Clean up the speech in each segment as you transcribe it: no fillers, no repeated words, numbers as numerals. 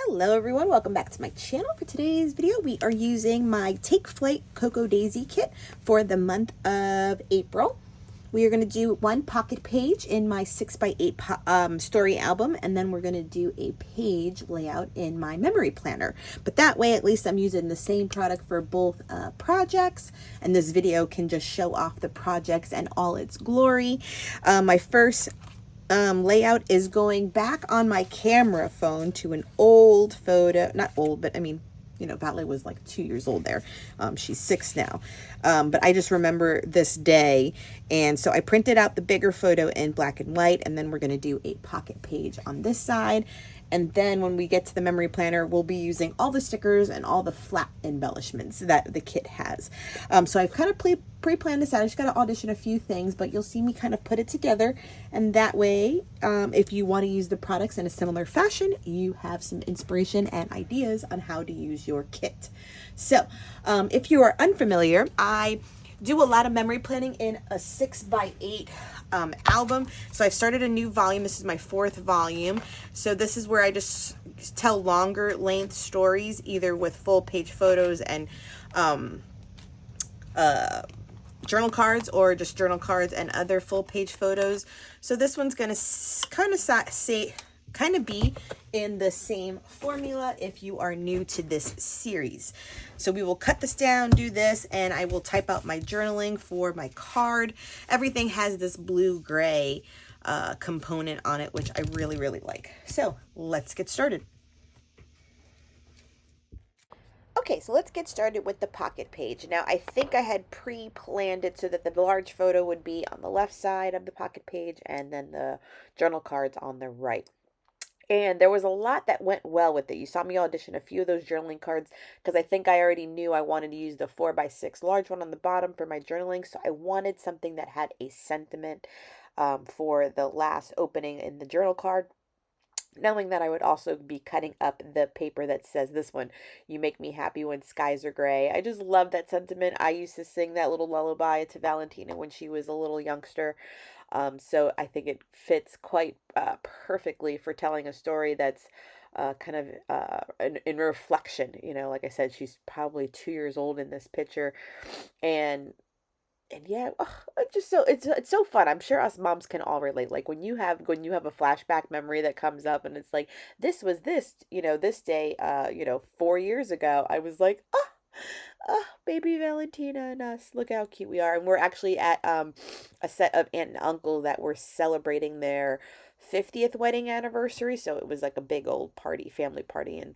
Hello everyone, welcome back to my channel. For today's video, we are using my Take Flight Cocoa Daisy kit for the month of April. We are going to do one pocket page in my 6x8 story album, and then we're going to do a page layout in my memory planner. But that way, at least I'm using the same product for both projects, and this video can just show off the projects and all its glory. My first layout is going back on my camera phone to an old photo, not old, but I mean, you know, Valerie was like 2 years old there. She's 6 now. But I just remember this day. And so I printed out the bigger photo in black and white, and then we're going to do a pocket page on this side. And then when we get to the memory planner, we'll be using all the stickers and all the flat embellishments that the kit has. So I've kind of pre-planned this out. I just got to audition a few things, but you'll see me kind of put it together. And that way, if you want to use the products in a similar fashion, you have some inspiration and ideas on how to use your kit. So if you are unfamiliar, I do a lot of memory planning in a 6x8 album. So I've started a new volume. This is my 4th volume. So this is where I just tell longer length stories, either with full page photos and journal cards, or just journal cards and other full page photos. So this one's going to kind of be in the same formula if you are new to this series. So we will cut this down, do this, and I will type out my journaling for my card. Everything has this blue-gray component on it, which I really, really like. So let's get started. Okay, so let's get started with the pocket page. Now, I think I had pre-planned it so that the large photo would be on the left side of the pocket page and then the journal cards on the right. And there was a lot that went well with it. You saw me audition a few of those journaling cards because I think I already knew I wanted to use the 4x6 large one on the bottom for my journaling. So I wanted something that had a sentiment for the last opening in the journal card. Knowing that I would also be cutting up the paper that says this one, "You make me happy when skies are gray." I just love that sentiment. I used to sing that little lullaby to Valentina when she was a little youngster. So I think it fits quite perfectly for telling a story that's kind of in reflection. You know, like I said, she's probably 2 years old in this picture. And yeah, it's just it's so fun. I'm sure us moms can all relate. Like when you have a flashback memory that comes up, and it's like, this was this, this day, 4 years ago. I was like, baby Valentina and us. Look how cute we are. And we're actually at a set of aunt and uncle that were celebrating their 50th wedding anniversary. So it was like a big old party, family party, and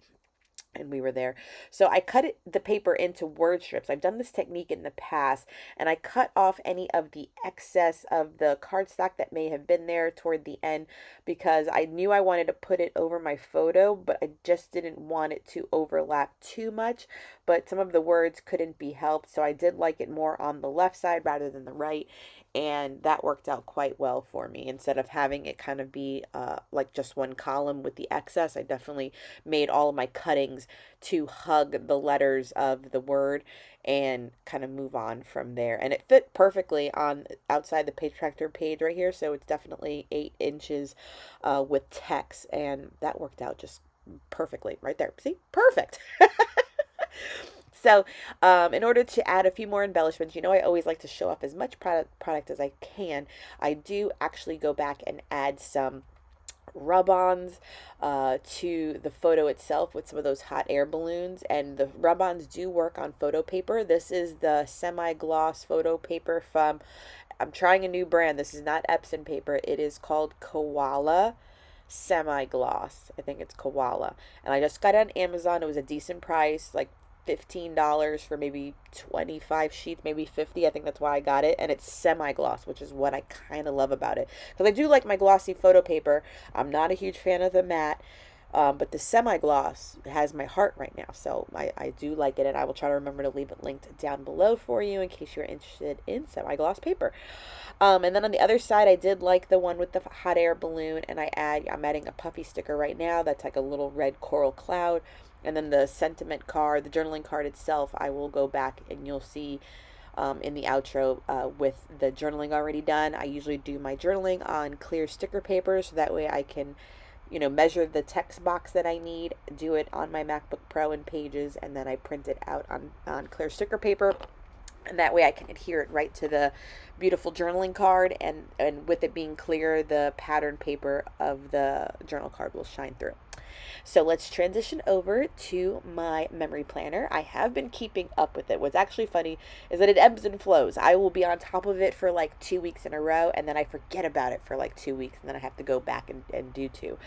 we were there. So I cut the paper into word strips. I've done this technique in the past, and I cut off any of the excess of the cardstock that may have been there toward the end, because I knew I wanted to put it over my photo, but I just didn't want it to overlap too much. But some of the words couldn't be helped, so I did like it more on the left side rather than the right, and that worked out quite well for me. Instead of having it kind of be like just one column with the excess, I definitely made all of my cuttings to hug the letters of the word and kind of move on from there. And it fit perfectly on outside the page protector page right here, so it's definitely 8 inches with text, and that worked out just perfectly right there. See? Perfect. So, in order to add a few more embellishments, I always like to show off as much product as I can. I do actually go back and add some rub-ons to the photo itself with some of those hot air balloons, and the rub-ons do work on photo paper. This is the semi-gloss photo paper from, I'm trying a new brand. This is not Epson paper. It is called Koala semi-gloss. I think it's Koala, and I just got it on Amazon. It was a decent price, like $15 for maybe 25 sheets, maybe 50. I think that's why I got it. And it's semi-gloss, which is what I kind of love about it, because I do like my glossy photo paper. I'm not a huge fan of the matte, but the semi-gloss has my heart right now. So I do like it, and I will try to remember to leave it linked down below for you in case you're interested in semi-gloss paper. And then on the other side, I did like the one with the hot air balloon, and I'm adding a puffy sticker right now that's like a little red coral cloud. And then the sentiment card, the journaling card itself, I will go back and you'll see in the outro with the journaling already done. I usually do my journaling on clear sticker paper, so that way I can you know, measure the text box that I need, do it on my MacBook Pro in Pages, and then I print it out on clear sticker paper. And that way I can adhere it right to the beautiful journaling card, and with it being clear, the pattern paper of the journal card will shine through. So let's transition over to my memory planner. I have been keeping up with it. What's actually funny is that it ebbs and flows. I will be on top of it for like 2 weeks in a row, and then I forget about it for like 2 weeks, and then I have to go back and do two.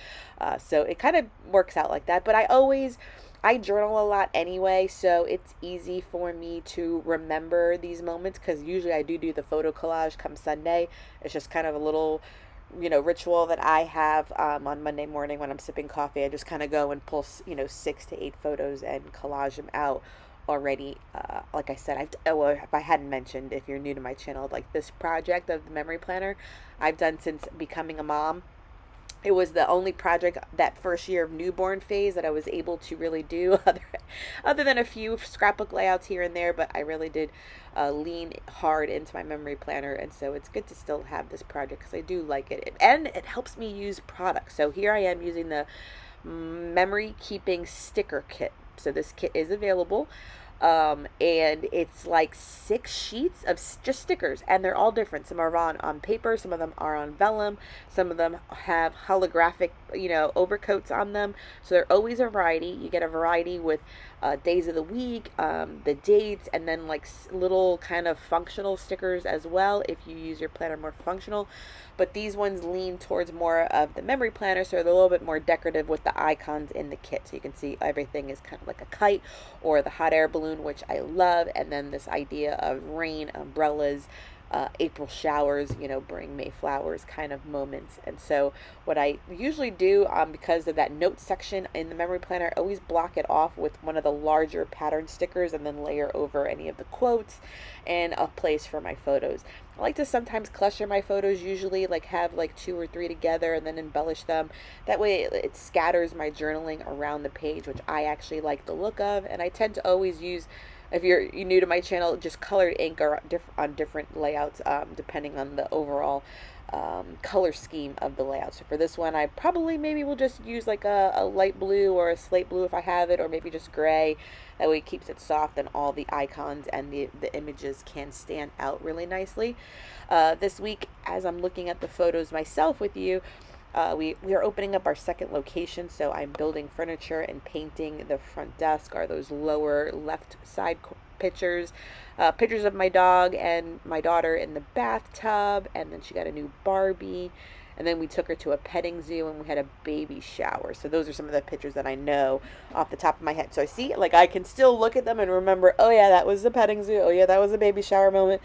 So it kind of works out like that. But I journal a lot anyway, so it's easy for me to remember these moments, because usually I do the photo collage come Sunday. It's just kind of a little, you know, ritual that I have on Monday morning when I'm sipping coffee. I just kind of go and pull, you know, 6 to 8 photos and collage them out already. Like I said, if I hadn't mentioned, if you're new to my channel, like this project of the memory planner, I've done since becoming a mom. It was the only project that first year of newborn phase that I was able to really do, other than a few scrapbook layouts here and there, but I really did lean hard into my memory planner, and so it's good to still have this project because I do like it, and it helps me use products. So here I am using the memory keeping sticker kit. So this kit is available. And it's like 6 sheets of just stickers, and they're all different. Some are on paper, some of them are on vellum, some of them have holographic, you know, overcoats on them. So they're always a variety. You get a variety with days of the week, the dates, and then like little kind of functional stickers as well if you use your planner more functional. But these ones lean towards more of the memory planner, so they're a little bit more decorative with the icons in the kit. So you can see everything is kind of like a kite or the hot air balloon, which I love. And then this idea of rain, umbrellas, April showers, you know, bring May flowers kind of moments. And so what I usually do, because of that note section in the memory planner, I always block it off with one of the larger pattern stickers and then layer over any of the quotes and a place for my photos. I like to sometimes cluster my photos, usually like have like 2 or 3 together and then embellish them. That way it scatters my journaling around the page, which I actually like the look of. And I tend to always use, if you're new to my channel, just colored ink or on different layouts, depending on the overall color scheme of the layout. So for this one, I probably maybe will just use like a light blue or a slate blue if I have it, or maybe just gray. That way it keeps it soft and all the icons and the images can stand out really nicely. This week, as I'm looking at the photos myself with you, we are opening up our second location, so I'm building furniture and painting the front desk, or those lower left side pictures. Pictures of my dog and my daughter in the bathtub, and then she got a new Barbie, and then we took her to a petting zoo and we had a baby shower. So those are some of the pictures that I know off the top of my head. So I see, like, I can still look at them and remember, oh yeah, that was the petting zoo, oh yeah, that was a baby shower moment.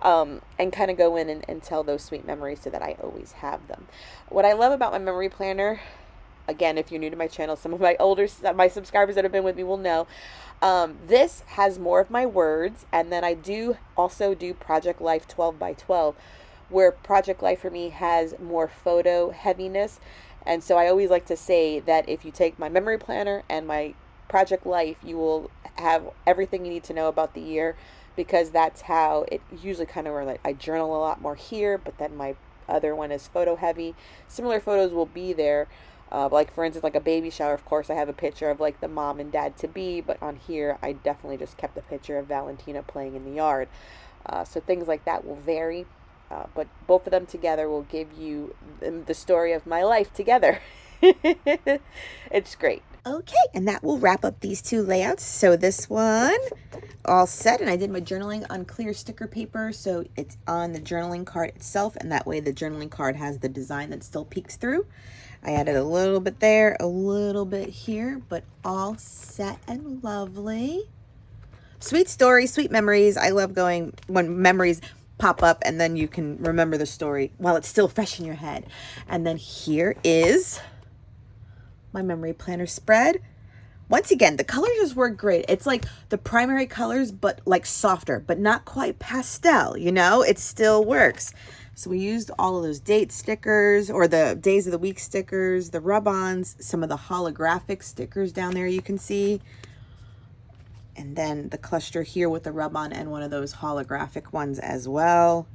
And kind of go in and tell those sweet memories so that I always have them. What I love about my memory planner, again, if you're new to my channel, some of my subscribers that have been with me will know, this has more of my words, and then I do also do Project Life 12 by 12, where Project Life for me has more photo heaviness. And so I always like to say that if you take my memory planner and my Project Life, you will have everything you need to know about the year, because that's how it usually kind of, like, I journal a lot more here, but then my other one is photo heavy. Similar photos will be there. Like for instance, like a baby shower, of course, I have a picture of like the mom and dad to be, but on here, I definitely just kept a picture of Valentina playing in the yard. So things like that will vary, but both of them together will give you the story of my life together. It's great. Okay, and that will wrap up these 2 layouts. So this one, all set, and I did my journaling on clear sticker paper, so it's on the journaling card itself, and that way the journaling card has the design that still peeks through. I added a little bit there, a little bit here, but all set and lovely. Sweet stories, sweet memories. I love going when memories pop up and then you can remember the story while it's still fresh in your head. And then here is my memory planner spread. Once again, the colors just work great. It's like the primary colors, but like softer, but not quite pastel, you know? It still works. So we used all of those date stickers, or the days of the week stickers, the rub-ons, some of the holographic stickers down there you can see. And then the cluster here with the rub-on and one of those holographic ones as well.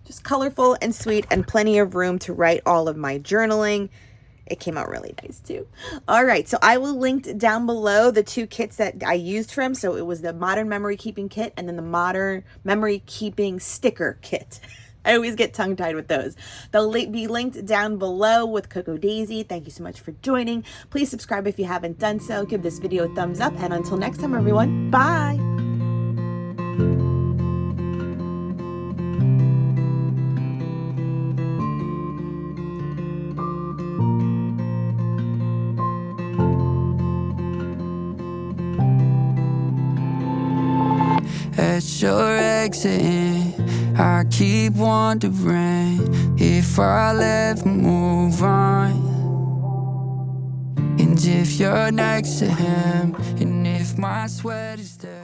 Just colorful and sweet, and plenty of room to write all of my journaling. It came out really nice too. All right, so I will link down below the 2 kits that I used for him. So it was the Modern Memory Keeping Kit and then the Modern Memory Keeping Sticker Kit. I always get tongue-tied with those. They'll be linked down below with Coco Daisy. Thank you so much for joining. Please subscribe if you haven't done so. Give this video a thumbs up. And until next time, everyone, bye. At your exit, I keep wondering if I'll ever move on. And if you're next to him, and if my sweat is there.